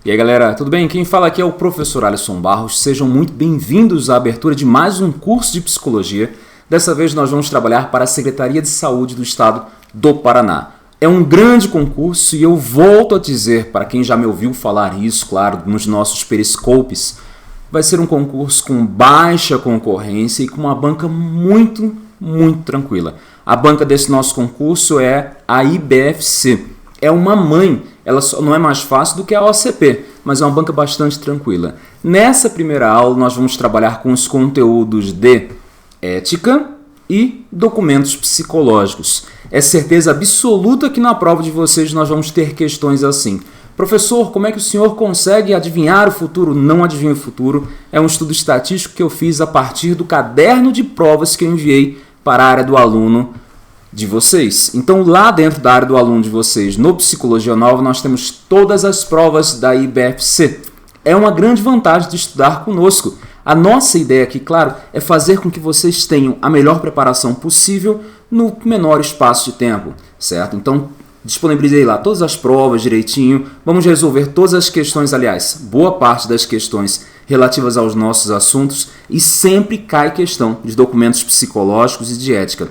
E aí galera, tudo bem? Quem fala aqui é o professor Alisson Barros. Sejam muito bem-vindos à abertura de mais um curso de Psicologia. Dessa vez nós vamos trabalhar para a Secretaria de Saúde do Estado do Paraná. É um grande concurso e eu volto a dizer, para quem já me ouviu falar isso, claro, nos nossos periscopes, vai ser um concurso com baixa concorrência e com uma banca muito tranquila. A banca desse nosso concurso é a IBFC. É uma mãe, ela só não é mais fácil do que a OCP, mas é uma banca bastante tranquila. Nessa primeira aula nós vamos trabalhar com os conteúdos de ética e documentos psicológicos. É certeza absoluta que na prova de vocês nós vamos ter questões assim. Professor, como é que o senhor consegue adivinhar o futuro? Não adivinho o futuro. É um estudo estatístico que eu fiz a partir do caderno de provas que eu enviei para a área do aluno de vocês. Então, lá dentro da área do aluno de vocês, no Psicologia Nova, nós temos todas as provas da IBFC. É uma grande vantagem de estudar conosco. A nossa ideia aqui, claro, é fazer com que vocês tenham a melhor preparação possível no menor espaço de tempo, certo? Então, disponibilizei lá todas as provas direitinho. Vamos resolver todas as questões, aliás, boa parte das questões relativas aos nossos assuntos, e sempre cai questão de documentos psicológicos e de ética.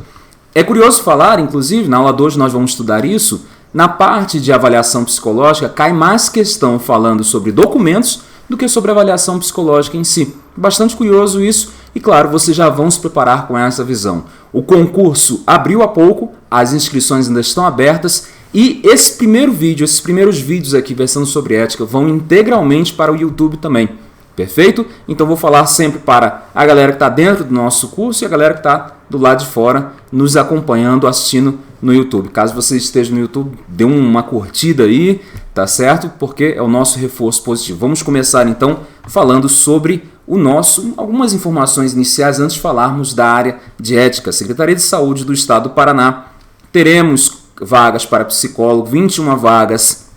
É curioso falar, inclusive, na aula de hoje nós vamos estudar isso, na parte de avaliação psicológica cai mais questão falando sobre documentos do que sobre avaliação psicológica em si. Bastante curioso isso e, claro, vocês já vão se preparar com essa visão. O concurso abriu há pouco, as inscrições ainda estão abertas e esses primeiros vídeos aqui versando sobre ética vão integralmente para o YouTube também. Perfeito? Então vou falar sempre para a galera que está dentro do nosso curso e a galera que está do lado de fora nos acompanhando, assistindo no YouTube. Caso você esteja no YouTube, dê uma curtida aí, tá certo? Porque é o nosso reforço positivo. Vamos começar então falando sobre algumas informações iniciais antes de falarmos da área de ética. Secretaria de Saúde do Estado do Paraná. Teremos vagas para psicólogo, 21 vagas,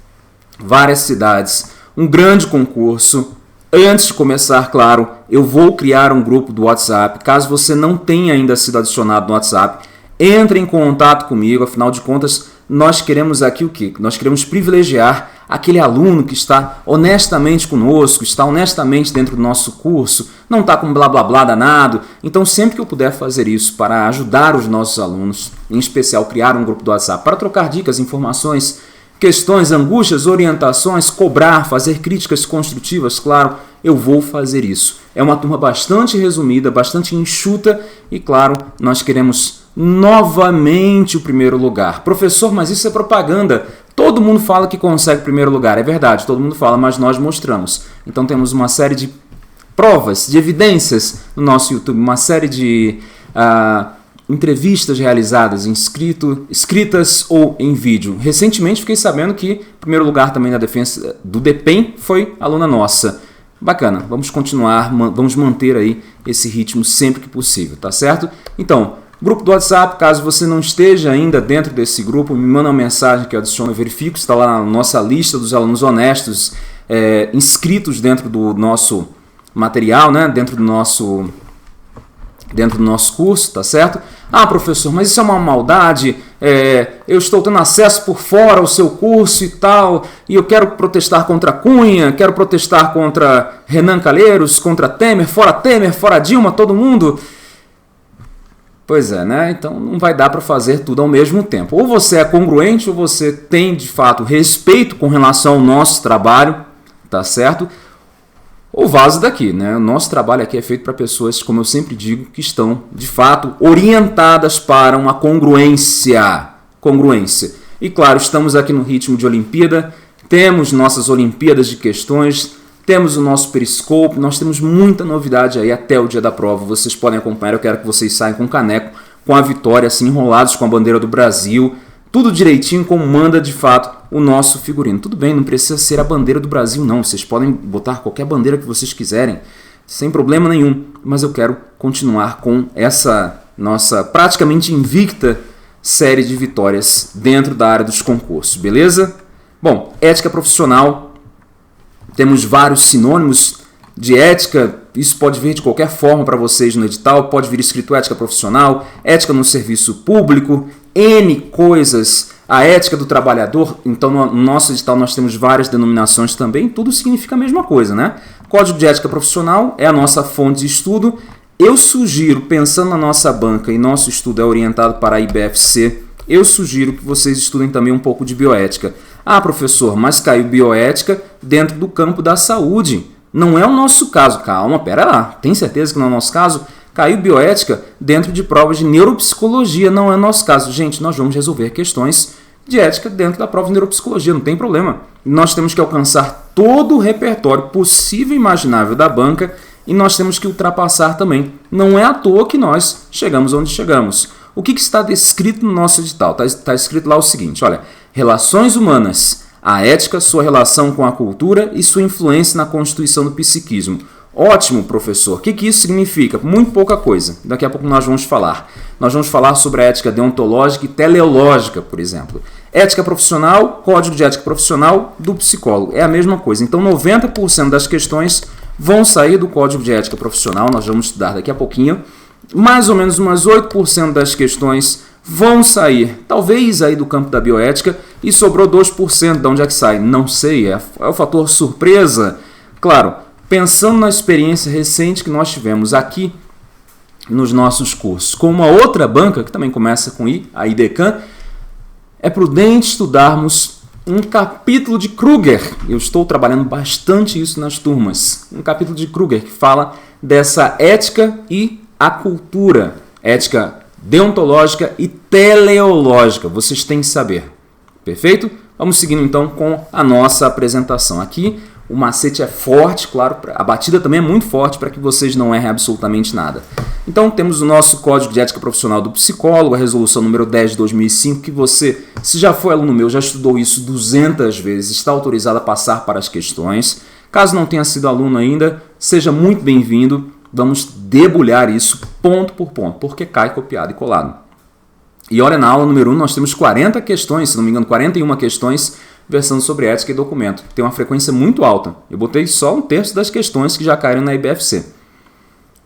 várias cidades, um grande concurso. Antes de começar, claro, eu vou criar um grupo do WhatsApp. Caso você não tenha ainda sido adicionado no WhatsApp, entre em contato comigo. Afinal de contas, nós queremos aqui o quê? Nós queremos privilegiar aquele aluno que está honestamente conosco, está honestamente dentro do nosso curso, não está com blá blá blá danado. Então, sempre que eu puder fazer isso para ajudar os nossos alunos, em especial criar um grupo do WhatsApp para trocar dicas, informações, questões, angústias, orientações, cobrar, fazer críticas construtivas, claro, eu vou fazer isso. É uma turma bastante resumida, bastante enxuta e, claro, nós queremos novamente o primeiro lugar. Professor, mas isso é propaganda. Todo mundo fala que consegue o primeiro lugar. É verdade, todo mundo fala, mas nós mostramos. Então temos uma série de provas, de evidências no nosso YouTube, uma série de entrevistas realizadas, escritas ou em vídeo. Recentemente fiquei sabendo que o primeiro lugar também na defesa do DEPEN foi aluna nossa. Bacana, vamos continuar, vamos manter aí esse ritmo sempre que possível, tá certo? Então, grupo do WhatsApp, caso você não esteja ainda dentro desse grupo, me manda uma mensagem que eu adiciono, eu verifico, está lá na nossa lista dos alunos honestos, inscritos dentro do nosso material, né? dentro do nosso curso, tá certo? Ah, professor, mas isso é uma maldade, eu estou tendo acesso por fora ao seu curso e tal, e eu quero protestar contra Cunha, quero protestar contra Renan Calheiros, contra Temer, fora Dilma, todo mundo. Pois é, né? Então não vai dar para fazer tudo ao mesmo tempo. Ou você é congruente, ou você tem, de fato, respeito com relação ao nosso trabalho, tá certo? Ou vaza daqui, né? O nosso trabalho aqui é feito para pessoas, como eu sempre digo, que estão, de fato, orientadas para uma congruência. E, claro, estamos aqui no ritmo de Olimpíada, temos nossas Olimpíadas de questões, temos o nosso periscope, nós temos muita novidade aí até o dia da prova. Vocês podem acompanhar, eu quero que vocês saiam com o caneco, com a vitória, assim, enrolados com a bandeira do Brasil, tudo direitinho como manda, de fato, o nosso figurino. Tudo bem, não precisa ser a bandeira do Brasil, não. Vocês podem botar qualquer bandeira que vocês quiserem, sem problema nenhum. Mas eu quero continuar com essa nossa praticamente invicta série de vitórias dentro da área dos concursos, beleza? Bom, ética profissional. Temos vários sinônimos de ética. Isso pode vir de qualquer forma para vocês no edital. Pode vir escrito ética profissional, ética no serviço público, N coisas A ética do trabalhador, então no nosso edital nós temos várias denominações também, tudo significa a mesma coisa, né? Código de ética profissional é a nossa fonte de estudo. Eu sugiro, pensando na nossa banca e nosso estudo é orientado para a IBFC, eu sugiro que vocês estudem também um pouco de bioética. Ah, professor, mas caiu bioética dentro do campo da saúde. Não é o nosso caso. Calma, pera lá. Tem certeza que não é o nosso caso? Caiu bioética dentro de provas de neuropsicologia. Não é o nosso caso. Gente, nós vamos resolver questões de ética dentro da prova de neuropsicologia. Não tem problema. Nós temos que alcançar todo o repertório possível e imaginável da banca e nós temos que ultrapassar também. Não é à toa que nós chegamos onde chegamos. O que está descrito no nosso edital? Está escrito lá o seguinte, olha, relações humanas, a ética, sua relação com a cultura e sua influência na constituição do psiquismo. Ótimo, professor. O que isso significa? Muito pouca coisa. Daqui a pouco nós vamos falar. Nós vamos falar sobre a ética deontológica e teleológica, por exemplo. Ética profissional, código de ética profissional do psicólogo. É a mesma coisa. Então, 90% das questões vão sair do código de ética profissional. Nós vamos estudar daqui a pouquinho. Mais ou menos umas 8% das questões vão sair, talvez aí do campo da bioética, e sobrou 2%. De onde é que sai? Não sei, é o fator surpresa. Claro, pensando na experiência recente que nós tivemos aqui nos nossos cursos, com uma outra banca, que também começa com I, a IDECAN, é prudente estudarmos um capítulo de Kruger. Eu estou trabalhando bastante isso nas turmas. Um capítulo de Kruger que fala dessa ética e a cultura, ética deontológica e teleológica. Vocês têm que saber. Perfeito? Vamos seguindo então com a nossa apresentação. Aqui o macete é forte, claro, a batida também é muito forte para que vocês não errem absolutamente nada. Então temos o nosso Código de Ética Profissional do Psicólogo, a resolução número 10 de 2005, que você, se já foi aluno meu, já estudou isso 200 vezes, está autorizado a passar para as questões. Caso não tenha sido aluno ainda, seja muito bem-vindo. Vamos debulhar isso ponto por ponto, porque cai copiado e colado. E olha, na aula número 1 nós temos 40 questões, se não me engano, 41 questões versando sobre ética e documento. Tem uma frequência muito alta. Eu botei só 1/3 das questões que já caíram na IBFC.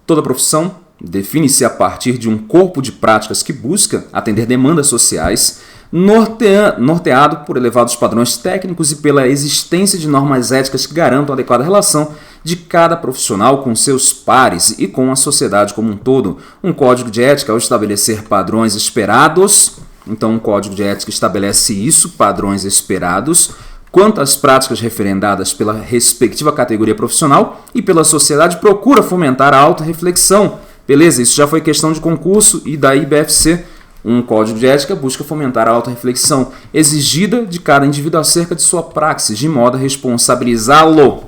Toda profissão define-se a partir de um corpo de práticas que busca atender demandas sociais, norteado por elevados padrões técnicos e pela existência de normas éticas que garantam a adequada relação de cada profissional com seus pares e com a sociedade como um todo. Um código de ética, ao estabelecer padrões esperados, então um código de ética estabelece isso, padrões esperados, quanto às práticas referendadas pela respectiva categoria profissional e pela sociedade, procura fomentar a autorreflexão. Beleza? Isso já foi questão de concurso e da IBFC. Um código de ética busca fomentar a autorreflexão exigida de cada indivíduo acerca de sua praxis, de modo a responsabilizá-lo.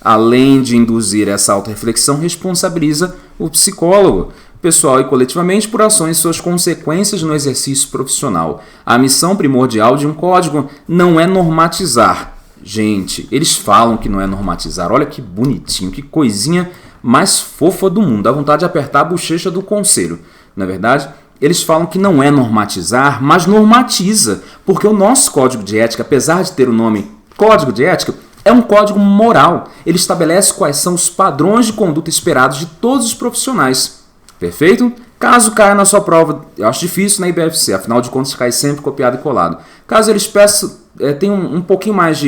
Além de induzir essa autorreflexão, responsabiliza o psicólogo, pessoal e coletivamente, por ações e suas consequências no exercício profissional. A missão primordial de um código não é normatizar. Gente, eles falam que não é normatizar. Olha que bonitinho, que coisinha mais fofa do mundo. Dá vontade de apertar a bochecha do conselho. Na verdade, eles falam que não é normatizar, mas normatiza. Porque o nosso código de ética, apesar de ter o nome Código de Ética, é um código moral. Ele estabelece quais são os padrões de conduta esperados de todos os profissionais. Perfeito? Caso caia na sua prova, eu acho difícil na IBFC, afinal de contas cai sempre copiado e colado. Caso eles peçam, tenham um pouquinho mais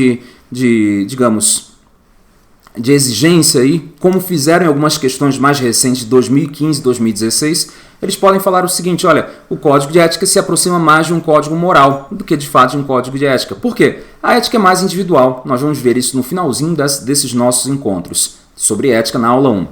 digamos, de exigência aí, como fizeram em algumas questões mais recentes de 2015 e 2016, eles podem falar o seguinte, olha, o código de ética se aproxima mais de um código moral do que de fato de um código de ética. Por quê? A ética é mais individual. Nós vamos ver isso no finalzinho desses nossos encontros sobre ética na aula 1.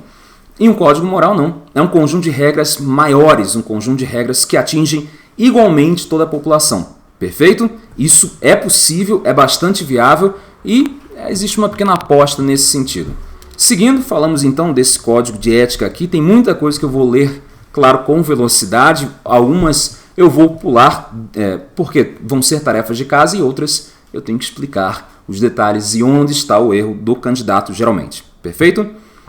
E um código moral não. É um conjunto de regras maiores, um conjunto de regras que atingem igualmente toda a população. Perfeito? Isso é possível, é bastante viável e existe uma pequena aposta nesse sentido. Seguindo, falamos então desse código de ética aqui. Tem muita coisa que eu vou ler, claro, com velocidade. Algumas eu vou pular, porque vão ser tarefas de casa, e outras eu tenho que explicar os detalhes e onde está o erro do candidato, geralmente. Perfeito?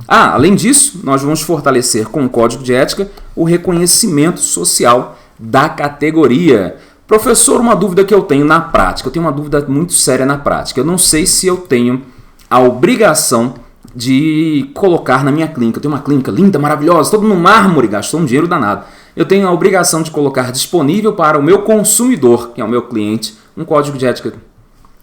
Além disso, nós vamos fortalecer com o código de ética o reconhecimento social da categoria. Professor, uma dúvida que eu tenho na prática. Eu tenho uma dúvida muito séria na prática. Eu não sei se eu tenho a obrigação de colocar na minha clínica. Eu tenho uma clínica linda, maravilhosa, todo no mármore, gastou um dinheiro danado. eu tenho a obrigação de colocar disponível para o meu consumidor, que é o meu cliente, um código de ética.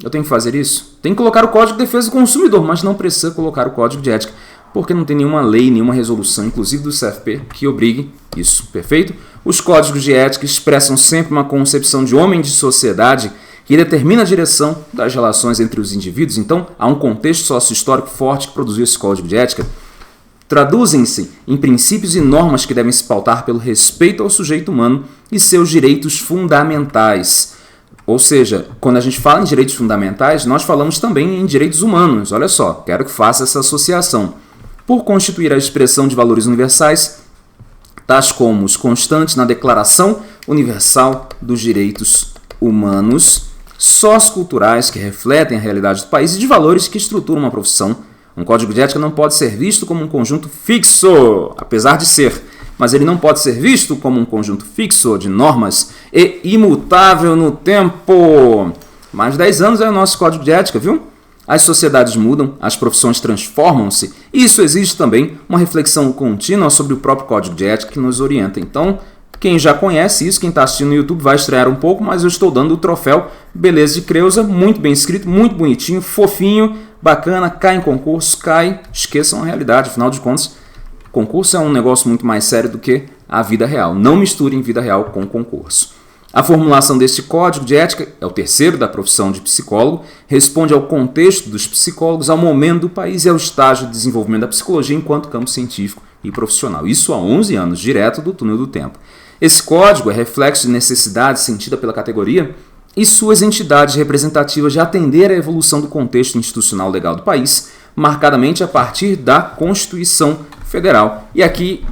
Eu tenho que fazer isso? Tem que colocar o Código de Defesa do Consumidor, mas não precisa colocar o código de ética, porque não tem nenhuma lei, nenhuma resolução, inclusive do CFP, que obrigue isso, perfeito? Os códigos de ética expressam sempre uma concepção de homem de sociedade que determina a direção das relações entre os indivíduos. Então, há um contexto sócio-histórico forte que produziu esse código de ética. Traduzem-se em princípios e normas que devem se pautar pelo respeito ao sujeito humano e seus direitos fundamentais. Ou seja, quando a gente fala em direitos fundamentais, nós falamos também em direitos humanos. Olha só, quero que faça essa associação. Por constituir a expressão de valores universais, tais como os constantes na Declaração Universal dos Direitos Humanos, socioculturais que refletem a realidade do país e de valores que estruturam uma profissão. Um código de ética não pode ser visto como um conjunto fixo, apesar de ser, mas ele não pode ser visto como um conjunto fixo de normas e imutável no tempo. Mais de 10 anos é o nosso código de ética, viu? As sociedades mudam, as profissões transformam-se e isso exige também uma reflexão contínua sobre o próprio código de ética que nos orienta. Então, quem já conhece isso, quem está assistindo no YouTube vai estranhar um pouco, mas eu estou dando o troféu Beleza de Creuza, muito bem escrito, muito bonitinho, fofinho, bacana, cai em concurso, cai, esqueçam a realidade, afinal de contas, concurso é um negócio muito mais sério do que a vida real. Não misturem vida real com concurso. A formulação deste código de ética é o terceiro da profissão de psicólogo, responde ao contexto dos psicólogos, ao momento do país e ao estágio de desenvolvimento da psicologia enquanto campo científico e profissional. Isso há 11 anos, direto do túnel do tempo. Esse código é reflexo de necessidade sentida pela categoria e suas entidades representativas de atender à evolução do contexto institucional legal do país, marcadamente a partir da Constituição Federal. E aqui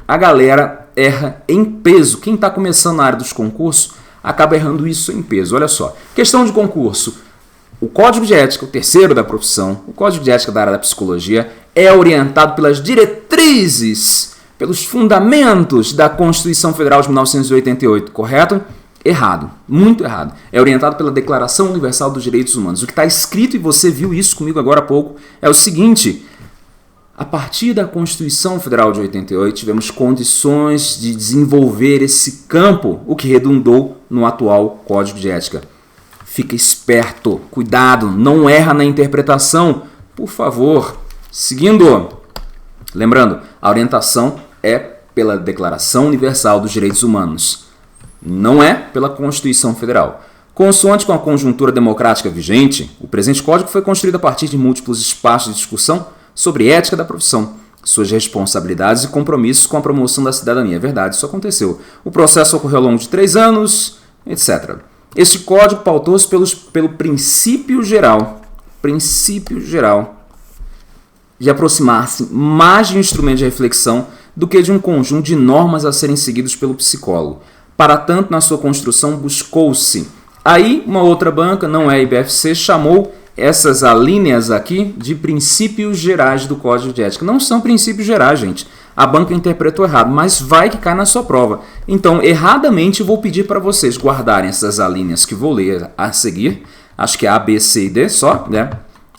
a galera erra em peso. Quem está começando na área dos concursos acaba errando isso em peso. Olha só, questão de concurso. O Código de Ética, o terceiro da profissão, o Código de Ética da área da psicologia, é orientado pelas diretrizes, pelos fundamentos da Constituição Federal de 1988, correto? Errado, muito errado. É orientado pela Declaração Universal dos Direitos Humanos. O que está escrito, e você viu isso comigo agora há pouco, é o seguinte: a partir da Constituição Federal de 88, tivemos condições de desenvolver esse campo, o que redundou no atual Código de Ética. Fica esperto, cuidado, não erra na interpretação, por favor. Seguindo, lembrando, a orientação é pela Declaração Universal dos Direitos Humanos, não é pela Constituição Federal. Consoante com a conjuntura democrática vigente, o presente Código foi construído a partir de múltiplos espaços de discussão sobre ética da profissão, suas responsabilidades e compromissos com a promoção da cidadania. É verdade, isso aconteceu. O processo ocorreu ao longo de 3 anos, etc. Este código pautou-se pelo princípio geral de aproximar-se mais de um instrumento de reflexão do que de um conjunto de normas a serem seguidos pelo psicólogo. Para tanto, na sua construção, buscou-se. Aí, uma outra banca, não é a IBFC, chamou essas alíneas aqui de princípios gerais do Código de Ética. Não são princípios gerais, gente. A banca interpretou errado, mas vai que cai na sua prova. Então, erradamente, eu vou pedir para vocês guardarem essas alíneas que vou ler a seguir. Acho que é A, B, C e D só, né?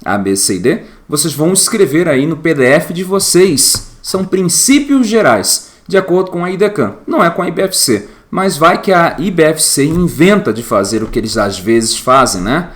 A, B, C e D. Vocês vão escrever aí no PDF de vocês. São princípios gerais, de acordo com a IDECAM. Não é com a IBFC, mas vai que a IBFC inventa de fazer o que eles às vezes fazem, né?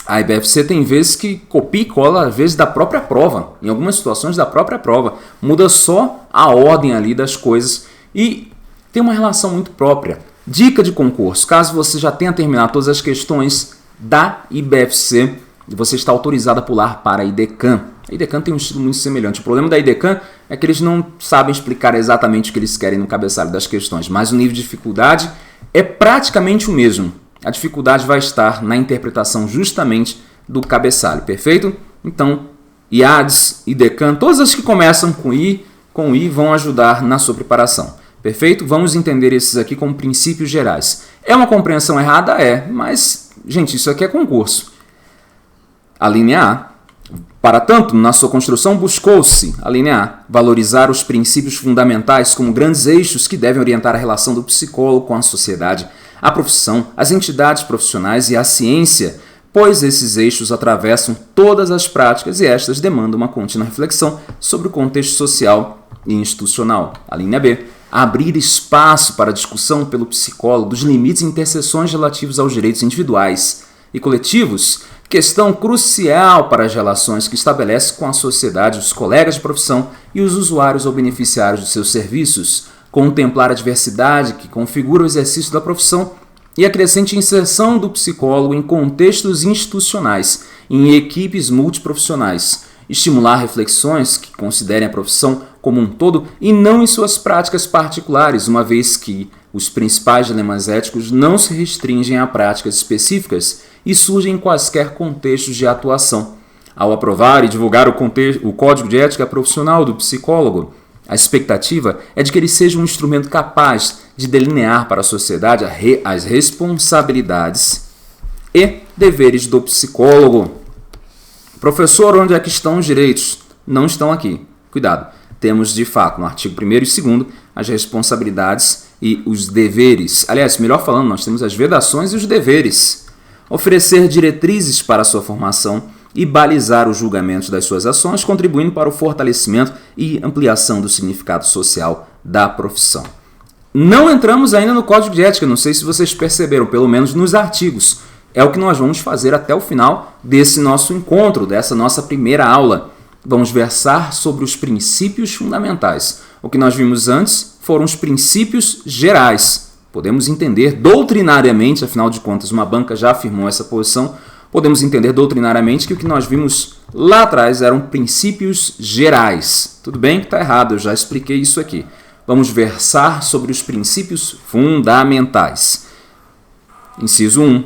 A IBFC tem vezes que copia e cola, às vezes, da própria prova. Em algumas situações, da própria prova. Muda só a ordem ali das coisas e tem uma relação muito própria. Dica de concurso. Caso você já tenha terminado todas as questões da IBFC, você está autorizado a pular para a IDECAM. A IDECAM tem um estilo muito semelhante. O problema da IDECAM é que eles não sabem explicar exatamente o que eles querem no cabeçalho das questões, mas o nível de dificuldade é praticamente o mesmo. A dificuldade vai estar na interpretação justamente do cabeçalho, perfeito? Então, IADS, IDECAM, todas as que começam com I vão ajudar na sua preparação, perfeito? Vamos entender esses aqui como princípios gerais. É uma compreensão errada? É, mas, gente, isso aqui é concurso. A linha A. Para tanto, na sua construção buscou-se, a linha A, valorizar os princípios fundamentais como grandes eixos que devem orientar a relação do psicólogo com a sociedade, a profissão, as entidades profissionais e a ciência, pois esses eixos atravessam todas as práticas e estas demandam uma contínua reflexão sobre o contexto social e institucional. A linha B, abrir espaço para discussão pelo psicólogo dos limites e interseções relativos aos direitos individuais e coletivos, questão crucial para as relações que estabelece com a sociedade, os colegas de profissão e os usuários ou beneficiários de seus serviços, contemplar a diversidade que configura o exercício da profissão e a crescente inserção do psicólogo em contextos institucionais, em equipes multiprofissionais, estimular reflexões que considerem a profissão como um todo e não em suas práticas particulares, uma vez que os principais dilemas éticos não se restringem a práticas específicas e surgem em quaisquer contextos de atuação. Ao aprovar e divulgar o Código de Ética Profissional do Psicólogo, a expectativa é de que ele seja um instrumento capaz de delinear para a sociedade as responsabilidades e deveres do psicólogo. Professor, onde é que estão os direitos? Não estão aqui. Cuidado. Temos, de fato, no artigo 1º e 2º, as responsabilidades e os deveres. Aliás, melhor falando, nós temos as vedações e os deveres. Oferecer diretrizes para a sua formação e balizar os julgamentos das suas ações, contribuindo para o fortalecimento e ampliação do significado social da profissão. Não entramos ainda no Código de Ética, não sei se vocês perceberam, pelo menos nos artigos. É o que nós vamos fazer até o final desse nosso encontro, dessa nossa primeira aula. Vamos versar sobre os princípios fundamentais. O que nós vimos antes foram os princípios gerais. Podemos entender doutrinariamente, afinal de contas, uma banca já afirmou essa posição, podemos entender doutrinariamente que o que nós vimos lá atrás eram princípios gerais. Tudo bem que está errado, eu já expliquei isso aqui. Vamos versar sobre os princípios fundamentais. Inciso 1.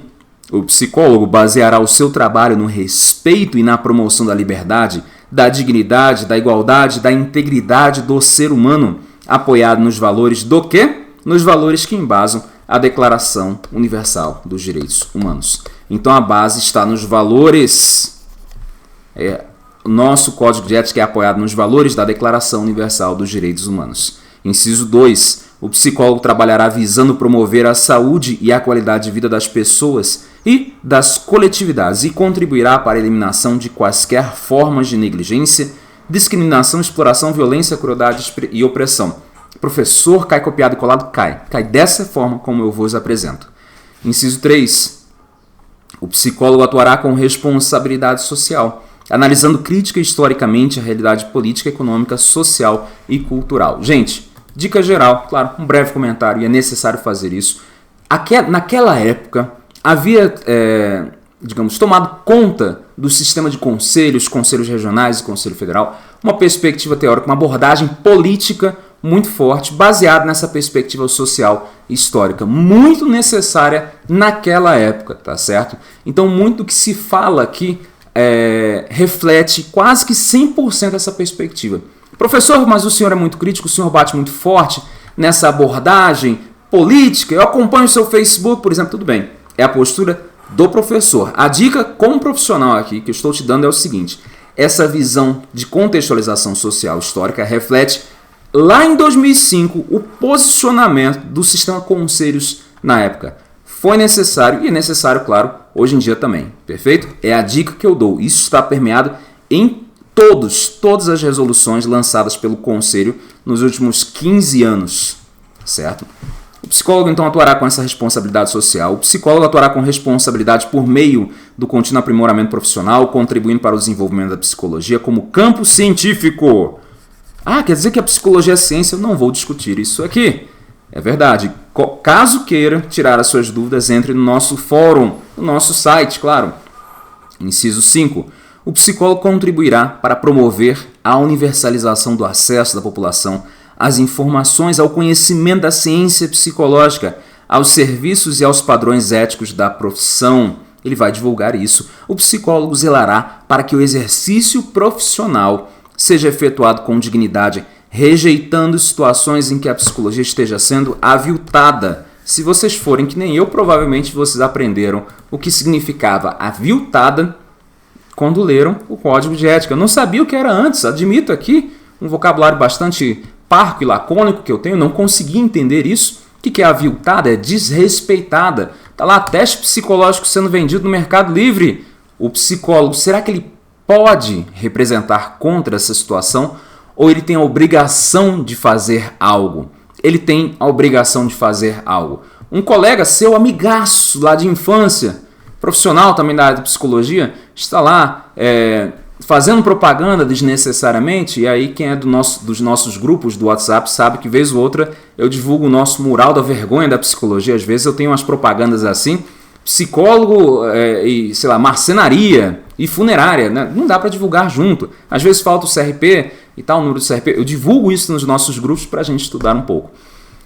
O psicólogo baseará o seu trabalho no respeito e na promoção da liberdade, da dignidade, da igualdade, da integridade do ser humano, apoiado nos valores do quê? Nos valores que embasam a Declaração Universal dos Direitos Humanos. Então a base está nos valores. O nosso Código de Ética é apoiado nos valores da Declaração Universal dos Direitos Humanos. Inciso 2. O psicólogo trabalhará visando promover a saúde e a qualidade de vida das pessoas e das coletividades e contribuirá para a eliminação de quaisquer formas de negligência, discriminação, exploração, violência, crueldade e opressão. Professor, cai copiado e colado? Cai dessa forma como eu vos apresento. Inciso 3. O psicólogo atuará com responsabilidade social, analisando crítica historicamente a realidade política, econômica, social e cultural. Gente, dica geral, claro, um breve comentário, e é necessário fazer isso. Naquela época, havia, tomado conta do sistema de conselhos regionais e Conselho Federal, uma perspectiva teórica, uma abordagem política muito forte, baseada nessa perspectiva social e histórica, muito necessária naquela época, tá certo? Então, muito do que se fala aqui reflete quase que 100% essa perspectiva. Professor, mas o senhor é muito crítico, o senhor bate muito forte nessa abordagem política, eu acompanho o seu Facebook, por exemplo, tudo bem. É a postura do professor. A dica como profissional aqui que eu estou te dando é o seguinte: essa visão de contextualização social histórica reflete lá em 2005 o posicionamento do sistema conselhos na época. Foi necessário e é necessário, claro, hoje em dia também. Perfeito? É a dica que eu dou. Isso está permeado em todas as resoluções lançadas pelo Conselho nos últimos 15 anos, certo? O psicólogo, então, atuará com essa responsabilidade social. O psicólogo atuará com responsabilidade por meio do contínuo aprimoramento profissional, contribuindo para o desenvolvimento da psicologia como campo científico. Quer dizer que a psicologia é ciência? Eu não vou discutir isso aqui. É verdade. Caso queira tirar as suas dúvidas, entre no nosso fórum, no nosso site, claro. Inciso 5. O psicólogo contribuirá para promover a universalização do acesso da população às informações, ao conhecimento da ciência psicológica, aos serviços e aos padrões éticos da profissão. Ele vai divulgar isso. O psicólogo zelará para que o exercício profissional seja efetuado com dignidade, rejeitando situações em que a psicologia esteja sendo aviltada. Se vocês forem que nem eu, provavelmente vocês aprenderam o que significava aviltada quando leram o Código de Ética. Eu não sabia o que era antes, admito aqui, um vocabulário bastante parco e lacônico que eu tenho, não consegui entender isso. O que é aviltada? É desrespeitada. Está lá teste psicológico sendo vendido no Mercado Livre. O psicólogo, será que ele pode representar contra essa situação? ou ele tem a obrigação de fazer algo? Ele tem a obrigação de fazer algo. Um colega seu, amigaço lá de infância, profissional também da área de psicologia, está lá fazendo propaganda desnecessariamente, e aí quem é dos nossos grupos do WhatsApp sabe que vez ou outra eu divulgo o nosso mural da vergonha da psicologia. Às vezes eu tenho umas propagandas assim, psicólogo e, sei lá, marcenaria e funerária, né? Não dá para divulgar junto. Às vezes falta o CRP e tal, o número do CRP. Eu divulgo isso nos nossos grupos para a gente estudar um pouco.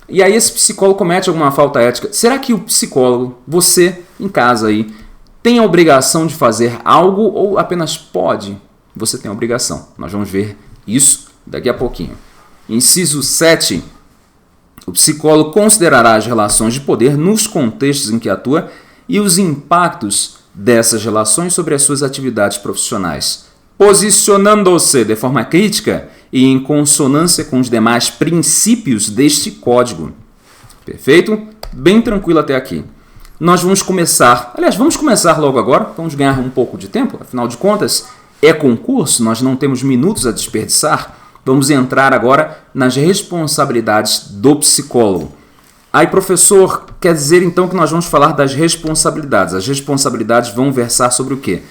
E aí esse psicólogo comete alguma falta ética. Será que o psicólogo, você em casa aí, tem a obrigação de fazer algo ou apenas pode? Você tem a obrigação. Nós vamos ver isso daqui a pouquinho. Inciso 7. O psicólogo considerará as relações de poder nos contextos em que atua e os impactos dessas relações sobre as suas atividades profissionais, posicionando-se de forma crítica e em consonância com os demais princípios deste código. Perfeito? Bem tranquilo até aqui. Nós vamos começar, vamos começar logo agora, vamos ganhar um pouco de tempo, afinal de contas, é concurso, nós não temos minutos a desperdiçar. Vamos entrar agora nas responsabilidades do psicólogo. Aí, professor, quer dizer então que nós vamos falar das responsabilidades. As responsabilidades vão versar sobre o quê?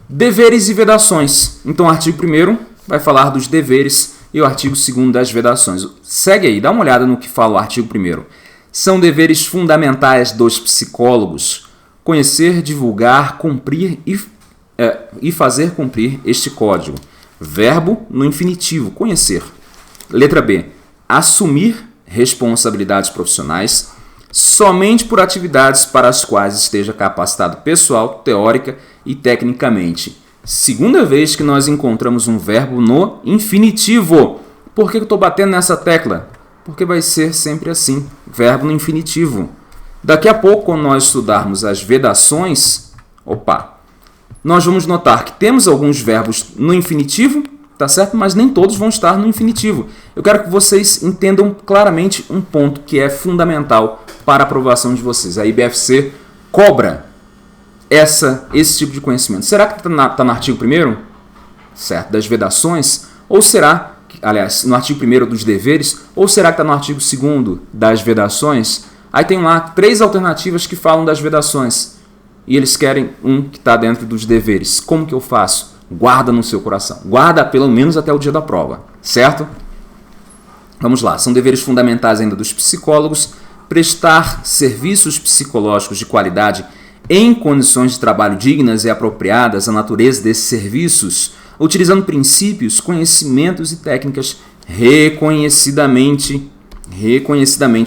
Deveres e vedações. Então, o artigo 1º vai falar dos deveres e o artigo 2º das vedações. Segue aí, dá uma olhada no que fala o artigo 1º. São deveres fundamentais dos psicólogos conhecer, divulgar, cumprir e fazer cumprir este código. Verbo no infinitivo, conhecer. Letra B. Assumir responsabilidades profissionais somente por atividades para as quais esteja capacitado pessoal, teórica e tecnicamente. Segunda vez que nós encontramos um verbo no infinitivo. Por que eu estou batendo nessa tecla? Porque vai ser sempre assim, verbo no infinitivo. Daqui a pouco, quando nós estudarmos as vedações, nós vamos notar que temos alguns verbos no infinitivo, tá certo? Mas nem todos vão estar no infinitivo. Eu quero que vocês entendam claramente um ponto que é fundamental para a aprovação de vocês. A IBFC cobra esse tipo de conhecimento. Será que está no artigo 1º? Certo, das vedações? Ou será, aliás, no artigo 1º dos deveres? Ou será que está no artigo 2º das vedações? Aí tem lá 3 alternativas que falam das vedações. E eles querem um que está dentro dos deveres. Como que eu faço? Guarda no seu coração. Guarda pelo menos até o dia da prova, certo? Vamos lá. São deveres fundamentais ainda dos psicólogos. Prestar serviços psicológicos de qualidade em condições de trabalho dignas e apropriadas à natureza desses serviços, utilizando princípios, conhecimentos e técnicas reconhecidamente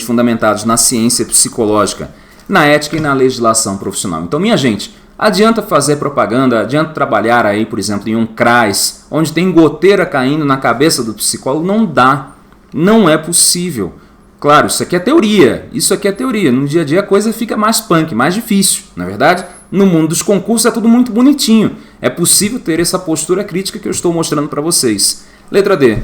fundamentados na ciência psicológica, na ética e na legislação profissional. Então, minha gente, adianta fazer propaganda, adianta trabalhar aí, por exemplo, em um CRAS, onde tem goteira caindo na cabeça do psicólogo, não dá, não é possível. Claro, isso aqui é teoria, no dia a dia a coisa fica mais punk, mais difícil, na verdade, no mundo dos concursos é tudo muito bonitinho, é possível ter essa postura crítica que eu estou mostrando para vocês. Letra D.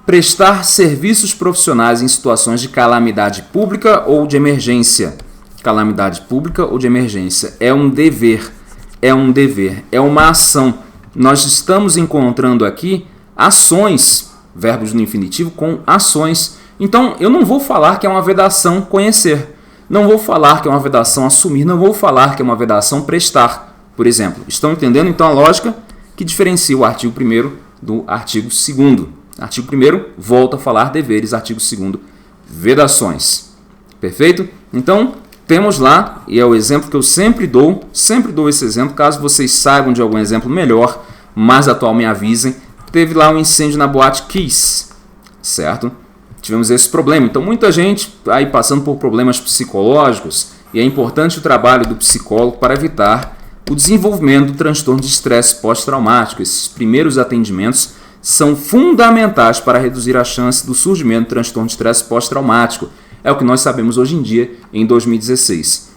Prestar serviços profissionais em situações de calamidade pública ou de emergência. Calamidade pública ou de emergência. É um dever, é uma ação. Nós estamos encontrando aqui ações, verbos no infinitivo com ações. Então, eu não vou falar que é uma vedação conhecer, não vou falar que é uma vedação assumir, não vou falar que é uma vedação prestar, por exemplo. Estão entendendo, então, a lógica que diferencia o artigo 1º do artigo 2º. Artigo 1º volta a falar deveres, artigo 2º, vedações. Perfeito? Então, temos lá, e é o exemplo que eu sempre dou esse exemplo, caso vocês saibam de algum exemplo melhor, mais atual, me avisem. Teve lá um incêndio na Boate Kiss, certo? Tivemos esse problema. Então, muita gente aí passando por problemas psicológicos, e é importante o trabalho do psicólogo para evitar o desenvolvimento do transtorno de estresse pós-traumático. Esses primeiros atendimentos são fundamentais para reduzir a chance do surgimento do transtorno de estresse pós-traumático. É o que nós sabemos hoje em dia, em 2016.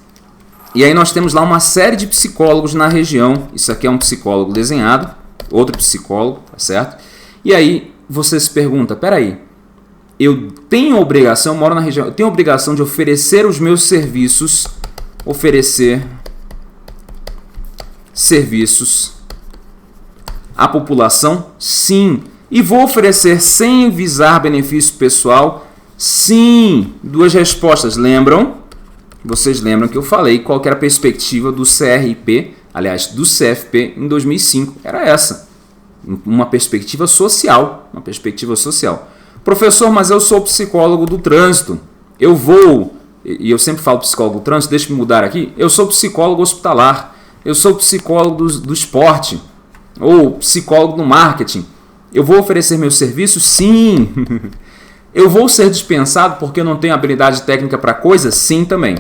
E aí nós temos lá uma série de psicólogos na região. Isso aqui é um psicólogo desenhado, outro psicólogo, tá certo? E aí você se pergunta, peraí, eu tenho a obrigação, eu moro na região, eu tenho a obrigação de oferecer os meus serviços, à população? Sim, E vou oferecer sem visar benefício pessoal? Sim! Duas respostas. Lembram? Vocês lembram que eu falei qual que era a perspectiva do CRP, aliás, do CFP em 2005? Era essa. Uma perspectiva social. Uma perspectiva social. Professor, mas eu sou psicólogo do trânsito. E eu sempre falo psicólogo do trânsito, deixa eu mudar aqui. Eu sou psicólogo hospitalar. Eu sou psicólogo do esporte. Ou psicólogo do marketing. Eu vou oferecer meus serviços? Sim. Eu vou ser dispensado porque eu não tenho habilidade técnica para coisa? Sim, também.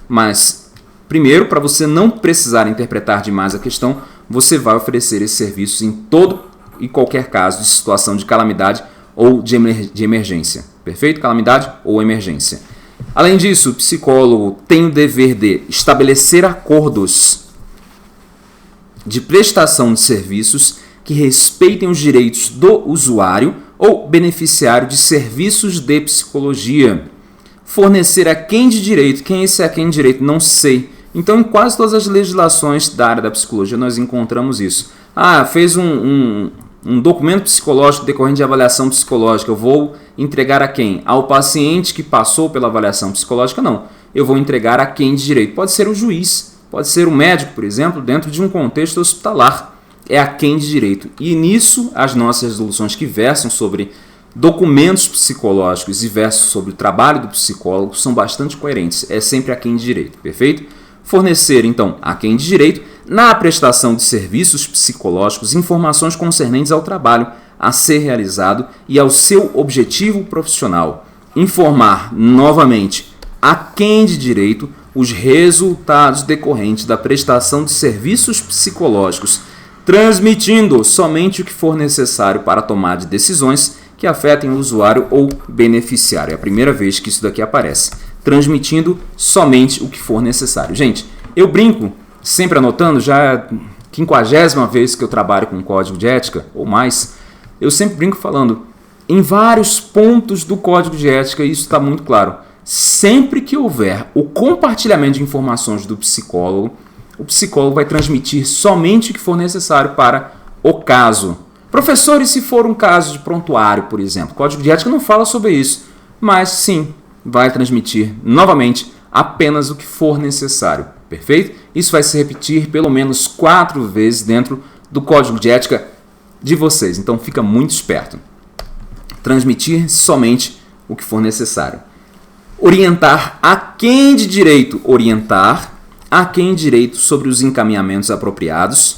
Mas, primeiro, para você não precisar interpretar demais a questão, você vai oferecer esses serviços em todo e qualquer caso de situação de calamidade ou de emergência. Perfeito? Calamidade ou emergência. Além disso, o psicólogo tem o dever de estabelecer acordos de prestação de serviços que respeitem os direitos do usuário ou beneficiário de serviços de psicologia. Fornecer a quem de direito. Quem é esse a quem de direito? Não sei. Então, em quase todas as legislações da área da psicologia, nós encontramos isso. Fez um documento psicológico decorrente de avaliação psicológica. Eu vou entregar a quem? Ao paciente que passou pela avaliação psicológica? Não. Eu vou entregar a quem de direito. Pode ser o juiz, pode ser o médico, por exemplo, dentro de um contexto hospitalar. É a quem de direito. E nisso, as nossas resoluções que versam sobre documentos psicológicos e versam sobre o trabalho do psicólogo são bastante coerentes. É sempre a quem de direito, perfeito? Fornecer, então, a quem de direito, na prestação de serviços psicológicos, informações concernentes ao trabalho a ser realizado e ao seu objetivo profissional. Informar, novamente, a quem de direito os resultados decorrentes da prestação de serviços psicológicos, transmitindo somente o que for necessário para a tomada de decisões que afetem o usuário ou beneficiário. É a primeira vez que isso daqui aparece. Transmitindo somente o que for necessário. Gente, eu brinco, sempre anotando, já é a 50ª vez que eu trabalho com código de ética, ou mais, eu sempre brinco falando, em vários pontos do código de ética, isso está muito claro, sempre que houver o compartilhamento de informações do psicólogo, o psicólogo vai transmitir somente o que for necessário para o caso. Professor, e se for um caso de prontuário, por exemplo? O código de ética não fala sobre isso, mas sim, vai transmitir novamente apenas o que for necessário, perfeito? Isso vai se repetir pelo menos 4 vezes dentro do código de ética de vocês, então fica muito esperto. Transmitir somente o que for necessário. Orientar a quem de direito? Orientar a quem de direito sobre os encaminhamentos apropriados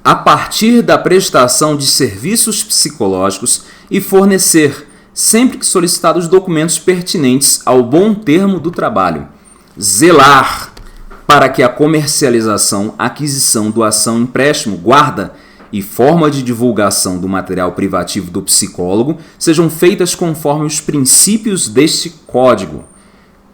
a partir da prestação de serviços psicológicos e fornecer, sempre que solicitados, documentos pertinentes ao bom termo do trabalho. Zelar para que a comercialização, aquisição, doação, empréstimo, guarda e forma de divulgação do material privativo do psicólogo sejam feitas conforme os princípios deste código.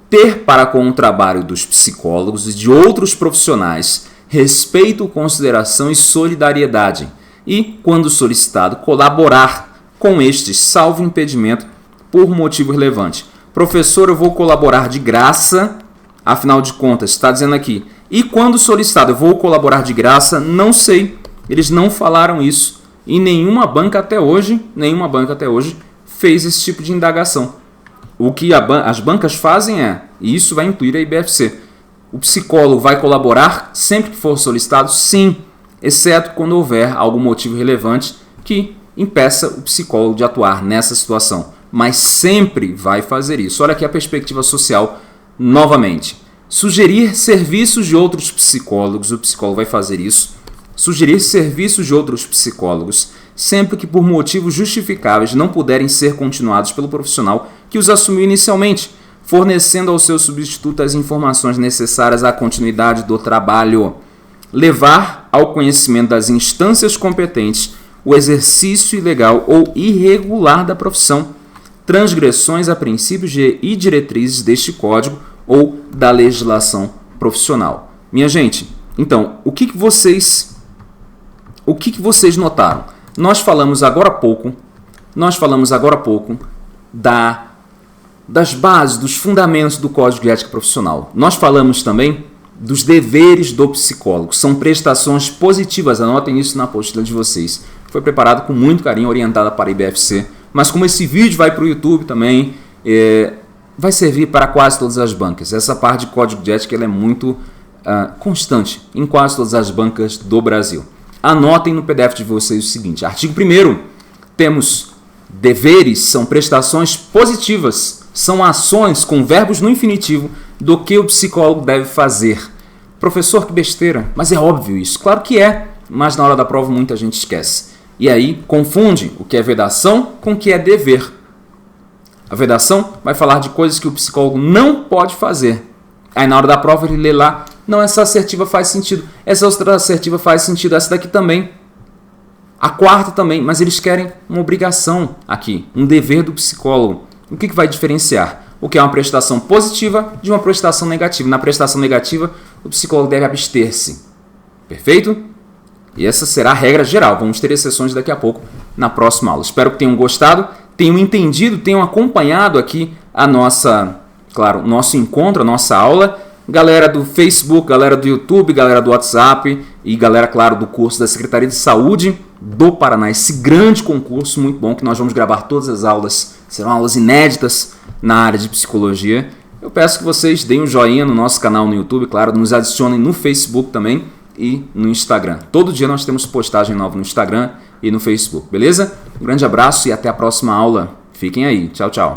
Ter para com o trabalho dos psicólogos e de outros profissionais respeito, consideração e solidariedade e, quando solicitado, colaborar com estes, salvo impedimento por motivo relevante. Professor, eu vou colaborar de graça, afinal de contas, está dizendo aqui. E quando solicitado, eu vou colaborar de graça? Não sei. Eles não falaram isso. E nenhuma banca até hoje fez esse tipo de indagação. O que as bancas fazem e isso vai incluir a IBFC, o psicólogo vai colaborar sempre que for solicitado? Sim, exceto quando houver algum motivo relevante que impeça o psicólogo de atuar nessa situação. Mas sempre vai fazer isso. Olha aqui a perspectiva social novamente. Sugerir serviços de outros psicólogos, o psicólogo vai fazer isso. Sugerir serviços de outros psicólogos, sempre que por motivos justificáveis não puderem ser continuados pelo profissional que os assumiu inicialmente, fornecendo ao seu substituto as informações necessárias à continuidade do trabalho. Levar ao conhecimento das instâncias competentes o exercício ilegal ou irregular da profissão, transgressões a princípios e diretrizes deste código ou da legislação profissional. Minha gente, então, o que vocês notaram? Nós falamos agora há pouco das bases, dos fundamentos do Código de Ética Profissional. Nós falamos também dos deveres do psicólogo. São prestações positivas, anotem isso na apostila de vocês. foi preparado com muito carinho, orientada para a IBFC. Mas como esse vídeo vai para o YouTube também, vai servir para quase todas as bancas. Essa parte de código de ética ela é muito constante em quase todas as bancas do Brasil. Anotem no PDF de vocês o seguinte: artigo 1º, temos deveres, são prestações positivas, são ações com verbos no infinitivo do que o psicólogo deve fazer. Professor, que besteira, mas é óbvio isso. Claro que é, mas na hora da prova muita gente esquece. E aí confunde o que é vedação com o que é dever. A vedação vai falar de coisas que o psicólogo não pode fazer. Aí na hora da prova ele lê lá, não, essa assertiva faz sentido, essa outra assertiva faz sentido, essa daqui também, a quarta também, mas eles querem uma obrigação aqui, um dever do psicólogo. O que vai diferenciar? O que é uma prestação positiva de uma prestação negativa. Na prestação negativa, o psicólogo deve abster-se. Perfeito? E essa será a regra geral. Vamos ter exceções daqui a pouco na próxima aula. Espero que tenham gostado, tenham entendido, tenham acompanhado aqui a nosso encontro, a nossa aula. Galera do Facebook, galera do YouTube, galera do WhatsApp e galera, claro, do curso da Secretaria de Saúde do Paraná. Esse grande concurso muito bom que nós vamos gravar todas as aulas. Serão aulas inéditas na área de psicologia. Eu peço que vocês deem um joinha no nosso canal no YouTube, claro, nos adicionem no Facebook também e no Instagram. Todo dia nós temos postagem nova no Instagram e no Facebook, beleza? Um grande abraço e até a próxima aula. Fiquem aí. Tchau, tchau.